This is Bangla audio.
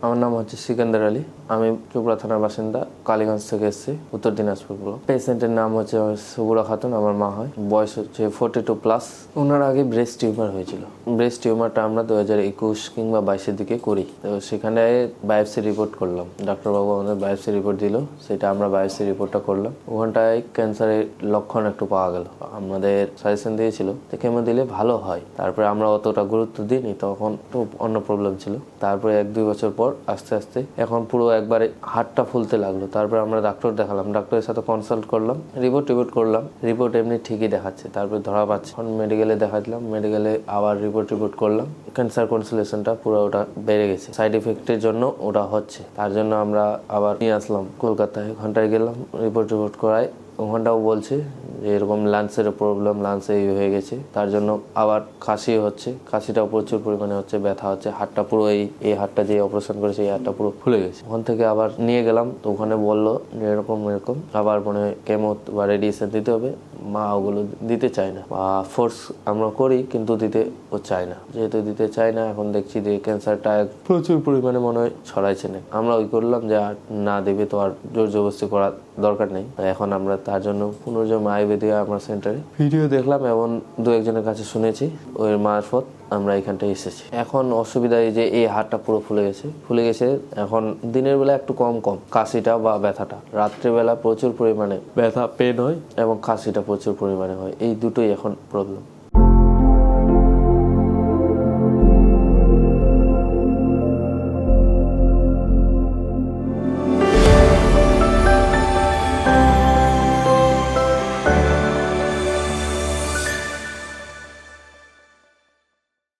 আমার নাম হচ্ছে সিকান্দার আলী। আমি চোপড়া থানার বাসিন্দা, কালীগঞ্জ থেকে এসেছি, উত্তর দিনাজপুর ব্লক। পেশেন্টের নাম হচ্ছে সুবুরা খাতুন, আমার মা হয়। বয়স হচ্ছে 42+। ওনার আগে ব্রেস্ট টিউমার হয়েছিল। ব্রেস্ট টিউমারটা আমরা 2021 কিংবা 22-এর দিকে করি। তো সেখানে বায়োপসি রিপোর্ট করলাম, ডাক্তারবাবু আমাদের বায়োপসি রিপোর্ট দিল, সেটা আমরা বায়োপসি রিপোর্টটা করলাম। ওখানটায় ক্যান্সারের লক্ষণ একটু পাওয়া গেল। আমাদের সাজেশন দিয়েছিল যে কেমো দিলে ভালো হয়। তারপরে আমরা অতটা গুরুত্ব দিইনি, তখন তো অন্য প্রবলেম ছিল। তারপরে 1-2 বছর পর আস্তে আস্তে এখন পুরো একবারে হাতটা ফুলতে লাগলো। তারপরে আমরা ডাক্তার দেখালাম, ডাক্তারের সাথে কনসাল্ট করলাম, রিপোর্ট করলাম। রিপোর্ট এমনি ঠিকই দেখাচ্ছে, তারপরে ধরা পাচ্ছে। এখন মেডিকেলে দেখালাম, মেডিকেলে আবার রিপোর্ট করলাম। ক্যান্সার কনসুলেশনটা পুরো ওটা বেড়ে গেছে, সাইড এফেক্টের জন্য ওটা হচ্ছে। তার জন্য আমরা আবার নিয়ে আসলাম কলকাতায়। ওখানটায় গেলাম, রিপোর্ট করায়। ওখানটাও বলছে যে এরকম লাঞ্চের প্রবলেম, লাঞ্চে হয়ে গেছে, তার জন্য আবার কাশি হচ্ছে, কাশিটাও প্রচুর পরিমাণে হচ্ছে, ব্যথা হচ্ছে। হাতটা পুরো এই হাতটা যে অপারেশন করেছে এই হাতটা পুরো ফুলে গেছে। ওখান থেকে আবার নিয়ে গেলাম, তো ওখানে বললো যে এরকম আবার মানে কেমো বা রেডিয়েশন দিতে হবে। মা ওগুলো দিতে চায় না, বা ফোর্স আমরা করি কিন্তু দিতে ও চায় না। যেহেতু দিতে চায় না, এখন দেখছি যে ক্যান্সারটা প্রচুর পরিমাণে মনে হয় ছড়াইছে না। আমরা ওই করলাম যে আর না দেবে তো আর জোর জবরদস্তি করার দরকার নেই। এখন আমরা তার জন্য পুনর্জন্ম আয়ুর্বেদিক আমার সেন্টারে ভিডিও দেখলাম এবং 2-1 জনের কাছে শুনেছি, ওই মারফত আমরা এখানটায় এসেছি। এখন অসুবিধা এই যে এই হাতটা পুরো ফুলে গেছে। এখন দিনের বেলা একটু কম কাশিটা বা ব্যথাটা, রাত্রেবেলা প্রচুর পরিমাণে ব্যথা পেন হয় এবং কাশিটা প্রচুর পরিমাণে হয়। এই দুটোই এখন প্রবলেম।